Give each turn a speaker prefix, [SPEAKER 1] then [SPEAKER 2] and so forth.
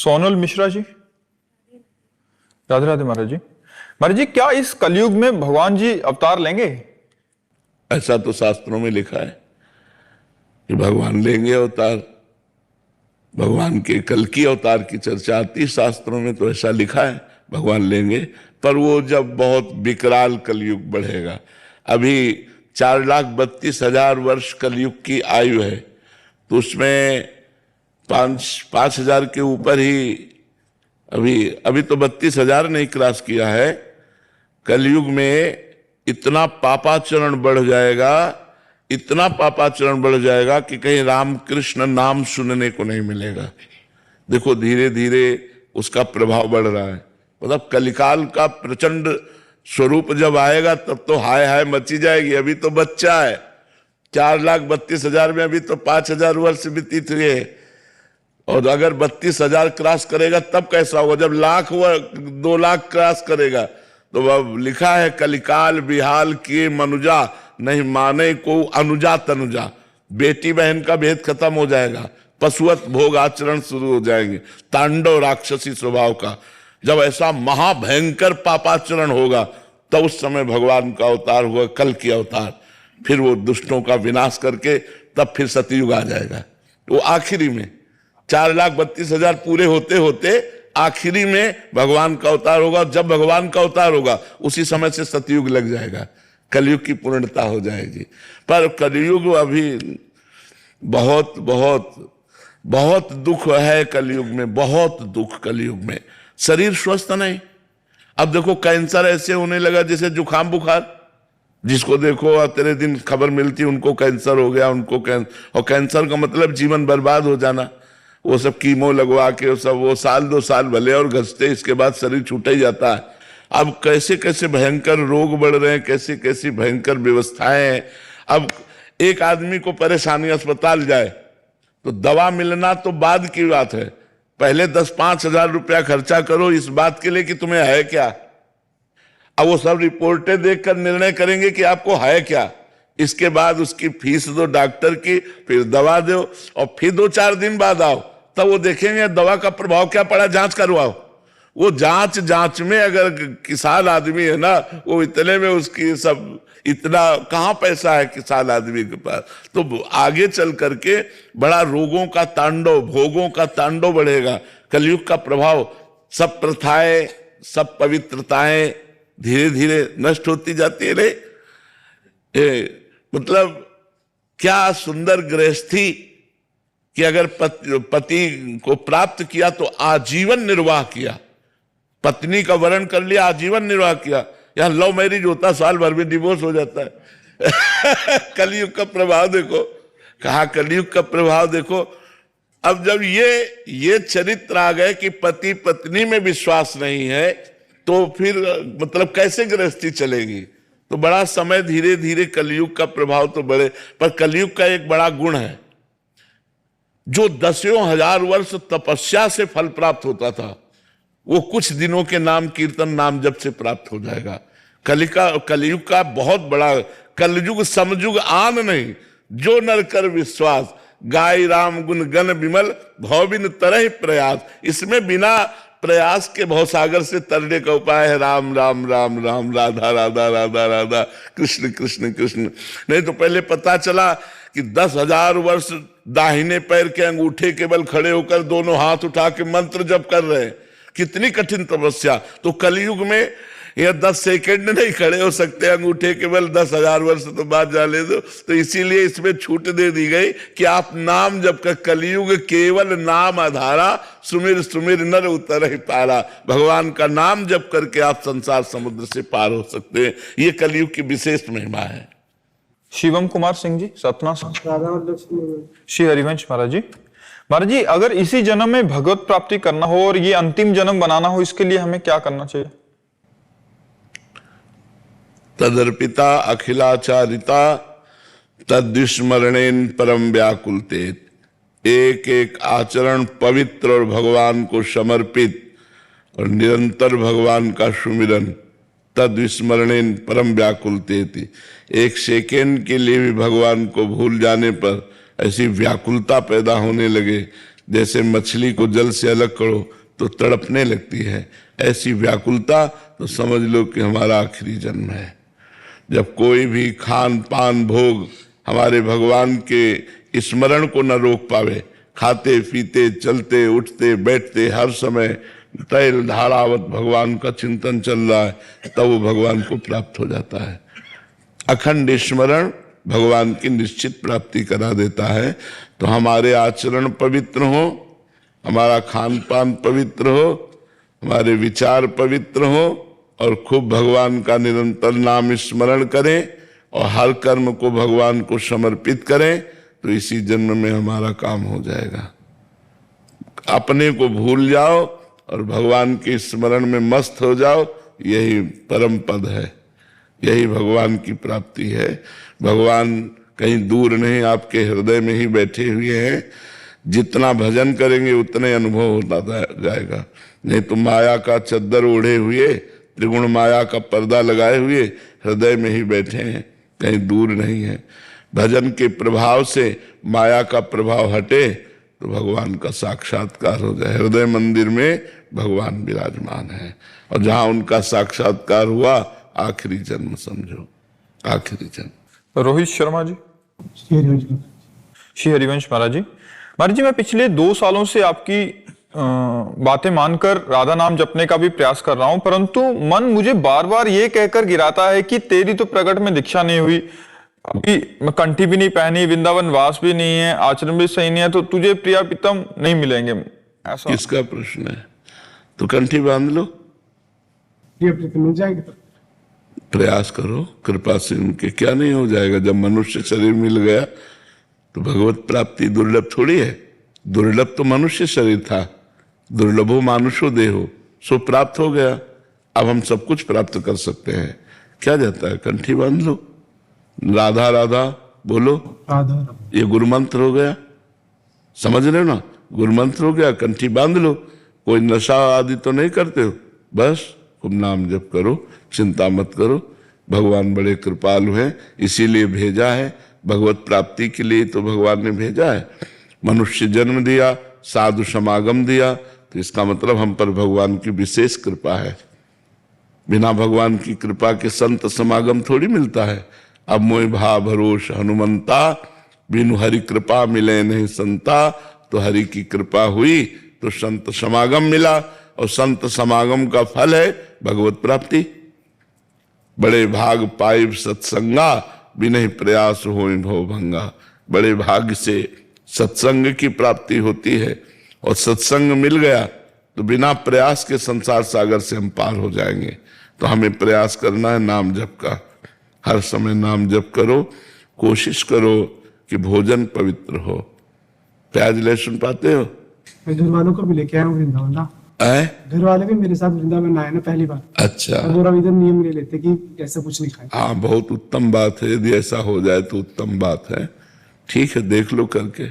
[SPEAKER 1] सोनल मिश्रा जी, राधे राधे महाराज जी। महाराज जी, क्या इस कलयुग में भगवान जी अवतार लेंगे?
[SPEAKER 2] ऐसा तो शास्त्रों में लिखा है कि भगवान लेंगे अवतार। भगवान के कल की अवतार की चर्चा आती शास्त्रों में, तो ऐसा लिखा है भगवान लेंगे। पर वो जब बहुत विकराल कलयुग बढ़ेगा, अभी 4,32,000 वर्ष कलयुग की आयु है, तो उसमें 5,000 के ऊपर ही अभी तो 32,000 नहीं क्रॉस किया है। कलयुग में इतना पापाचरण बढ़ जाएगा, इतना पापाचरण बढ़ जाएगा कि कहीं राम कृष्ण नाम सुनने को नहीं मिलेगा। देखो धीरे धीरे उसका प्रभाव बढ़ रहा है। मतलब कलिकाल का प्रचंड स्वरूप जब आएगा तब तो हाय हाय मची जाएगी। अभी तो बच्चा है, 4,32,000 में अभी तो 5,000 वर्ष व्यतीत हुए, और अगर 32,000 क्रॉस करेगा तब कैसा होगा? जब लाख व 2 लाख क्रॉस करेगा तो वह लिखा है कलिकाल बिहाल किए मनुजा, नहीं माने को अनुजा तनुजा। बेटी बहन का भेद खत्म हो जाएगा, पशुवत भोग आचरण शुरू हो जाएंगे, तांडव राक्षसी स्वभाव का। जब ऐसा महाभयंकर पापाचरण होगा तब उस समय भगवान का अवतार हुआ, कल की अवतार। फिर वो दुष्टों का विनाश करके तब फिर सतयुग आ जाएगा। वो आखिरी में 4,32,000 पूरे होते होते आखिरी में भगवान का अवतार होगा। जब भगवान का अवतार होगा उसी समय से सतयुग लग जाएगा, कलयुग की पूर्णता हो जाएगी। पर कलयुग अभी बहुत बहुत बहुत दुख है कलयुग में, बहुत दुख कलयुग में। शरीर स्वस्थ नहीं। अब देखो कैंसर ऐसे होने लगा जैसे जुकाम बुखार। जिसको देखो तेरे दिन खबर मिलती उनको कैंसर हो गया, उनको और कैंसर का मतलब जीवन बर्बाद हो जाना। वो सब कीमो लगवा के वो सब, वो 1-2 साल भले और घसते, इसके बाद शरीर छूट ही जाता है। अब कैसे कैसे भयंकर रोग बढ़ रहे हैं, कैसी कैसी भयंकर व्यवस्थाएं हैं। अब एक आदमी को परेशानी, अस्पताल जाए तो दवा मिलना तो बाद की बात है, पहले 10-5 हजार रुपया खर्चा करो इस बात के लिए कि तुम्हें है क्या। अब वो सब रिपोर्टें देखकर निर्णय करेंगे कि आपको है क्या। इसके बाद उसकी फीस दो डॉक्टर की, फिर दवा दो, और फिर 2-4 दिन बाद आओ, तब वो देखेंगे दवा का प्रभाव क्या पड़ा, जांच करवाओ। वो जांच में अगर किसान आदमी है ना, वो इतने में उसकी सब, इतना कहां पैसा है किसान आदमी के पास। तो आगे चल करके बड़ा रोगों का तांडव, भोगों का तांडव बढ़ेगा। कलयुग का प्रभाव, सब प्रथाएं, सब पवित्रताएं धीरे धीरे नष्ट होती जाती है। मतलब क्या सुंदर गृहस्थी कि अगर पति को प्राप्त किया तो आजीवन निर्वाह किया, पत्नी का वरण कर लिया, आजीवन निर्वाह किया। यहां लव मैरिज होता साल भर में डिवोर्स हो जाता है। कलयुग का प्रभाव देखो, कहा कलयुग का प्रभाव देखो। अब जब ये चरित्र आ गए कि पति पत्नी में विश्वास नहीं है, तो फिर मतलब कैसे गृहस्थी चलेगी। तो बड़ा समय धीरे धीरे कलयुग का प्रभाव तो बढ़े। पर कलयुग का एक बड़ा गुण है, जो 10,000 वर्ष तपस्या से फल प्राप्त होता था, वो कुछ दिनों के नाम कीर्तन नाम जप से प्राप्त हो जाएगा। कलयुग का बहुत बड़ा, कलयुग समयुग आन नहीं, जो नर कर विश्वास, गाय राम गुण गण विमल, भवबिन तरह प्रयास। इसमें बिना प्रयास के भवसागर से तरने का उपाय है राम राम राम राम, राधा राधा राधा राधा, कृष्ण कृष्ण कृष्ण। नहीं तो पहले पता चला कि 10,000 वर्ष दाहिने पैर के अंगूठे केवल खड़े होकर दोनों हाथ उठा के मंत्र जप कर रहे हैं, कितनी कठिन तपस्या। तो कलयुग में यह 10 सेकंड नहीं खड़े हो सकते अंगूठे केवल, 10,000 वर्ष तो बाद जाने दो। तो इसीलिए इसमें छूट दे दी गई कि आप नाम जप कर, कलयुग केवल नाम आधारा, सुमिर सुमिर नर उतर ही पारा। भगवान का नाम जप करके आप संसार समुद्र से पार हो सकते हैं। ये कलयुग की विशेष महिमा है।
[SPEAKER 1] शिवम कुमार सिंह जी, सतना से। श्री हरिवंश महाराज जी। महाराज जी, अगर इसी जन्म में भगवत प्राप्ति करना हो और ये अंतिम जन्म बनाना हो, इसके लिए हमें क्या करना चाहिए?
[SPEAKER 2] तदर्पिता अखिलाचारिता तद्विस्मरणेन परम व्याकुलते। एक एक आचरण पवित्र और भगवान को समर्पित और निरंतर भगवान का सुमिरन, तद्विस्मरणेन परम व्याकुलते। एक सेकेंड के लिए भी भगवान को भूल जाने पर ऐसी व्याकुलता पैदा होने लगे जैसे मछली को जल से अलग करो तो तड़पने लगती है, ऐसी व्याकुलता तो समझ लो कि हमारा आखिरी जन्म है। जब कोई भी खान पान भोग हमारे भगवान के स्मरण को न रोक पावे, खाते पीते चलते उठते बैठते हर समय तैल धारावत भगवान का चिंतन चल रहा है, तब वो भगवान को प्राप्त हो जाता है। अखंड स्मरण भगवान की निश्चित प्राप्ति करा देता है। तो हमारे आचरण पवित्र हो, हमारा खान पान पवित्र हो, हमारे विचार पवित्र हो और खूब भगवान का निरंतर नाम स्मरण करें और हर कर्म को भगवान को समर्पित करें, तो इसी जन्म में हमारा काम हो जाएगा। अपने को भूल जाओ और भगवान के स्मरण में मस्त हो जाओ, यही परम पद है, यही भगवान की प्राप्ति है। भगवान कहीं दूर नहीं, आपके हृदय में ही बैठे हुए हैं। जितना भजन करेंगे उतने अनुभव होता जाएगा। नहीं तो माया का चद्दर ओढ़े हुए, त्रिगुण माया का पर्दा लगाए हुए हृदय में ही बैठे हैं, कहीं दूर नहीं है। भजन के प्रभाव से माया का प्रभाव हटे तो भगवान का साक्षात्कार हो जाए। हृदय मंदिर में भगवान विराजमान है और जहां उनका साक्षात्कार हुआ, आखिरी जन्म समझो, आखिरी जन्म।
[SPEAKER 1] रोहित शर्मा जी। श्री हरिवंश महाराज जी। महाराज जी, मैं पिछले 2 सालों से आपकी बातें मानकर राधा नाम जपने का भी प्रयास कर रहा हूं, परंतु मन मुझे बार बार ये कहकर गिराता है कि तेरी तो प्रकट में दीक्षा नहीं हुई, अभी कंठी भी नहीं पहनी, वृंदावन वास भी नहीं है, आचरण भी सही नहीं है, तो तुझे प्रिया प्रीतम नहीं मिलेंगे। ऐसा
[SPEAKER 2] किसका प्रश्न है? तो कंठी बांध लो,
[SPEAKER 3] प्रिया प्रीतम मिल जाएगी। तो
[SPEAKER 2] प्रयास करो, कृपा से उनके क्या नहीं हो जाएगा। जब मनुष्य शरीर मिल गया तो भगवत प्राप्ति दुर्लभ थोड़ी है। दुर्लभ तो मनुष्य शरीर था, दुर्लभो मानुषो देहो, सो प्राप्त हो गया। अब हम सब कुछ प्राप्त कर सकते हैं, क्या जाता है? कंठी बांध लो, राधा राधा बोलो,
[SPEAKER 3] राधा
[SPEAKER 2] ये गुरु मंत्र हो गया, समझ रहे हो ना? गुरु मंत्र हो गया, कंठी बांध लो। कोई नशा आदि तो नहीं करते हो, बस खूब नाम जप करो, चिंता मत करो। भगवान बड़े कृपालु हैं, इसीलिए भेजा है, भगवत प्राप्ति के लिए तो भगवान ने भेजा है। मनुष्य जन्म दिया, साधु समागम दिया, तो इसका मतलब हम पर भगवान की विशेष कृपा है। बिना भगवान की कृपा के संत समागम थोड़ी मिलता है। अब मोह भा भरोस हनुमंता, बिनु हरि कृपा मिले नहीं संता। तो हरि की कृपा हुई तो संत समागम मिला, और संत समागम का फल है भगवत प्राप्ति। बड़े भाग पाइब सत्संगा, बिना प्रयास होय भव भंगा। बड़े भाग्य से सत्संग की प्राप्ति होती है, और सत्संग मिल गया तो बिना प्रयास के संसार सागर से हम पार हो जाएंगे। तो हमें प्रयास करना है नाम जप का, हर समय नाम जप करो। कोशिश करो कि भोजन पवित्र हो। प्याज लहसुन पाते हो?
[SPEAKER 3] मैं घर वालों को भी लेके आया हूँ वृंदावन ना। घर वाले भी मेरे साथ वृंदावन आए ना पहली बार।
[SPEAKER 2] अच्छा,
[SPEAKER 3] और इधर नियम ले लेते कि ऐसा कुछ नहीं खाए।
[SPEAKER 2] हाँ, बहुत उत्तम बात है। यदि ऐसा हो जाए तो उत्तम बात है। ठीक है, देख लो करके।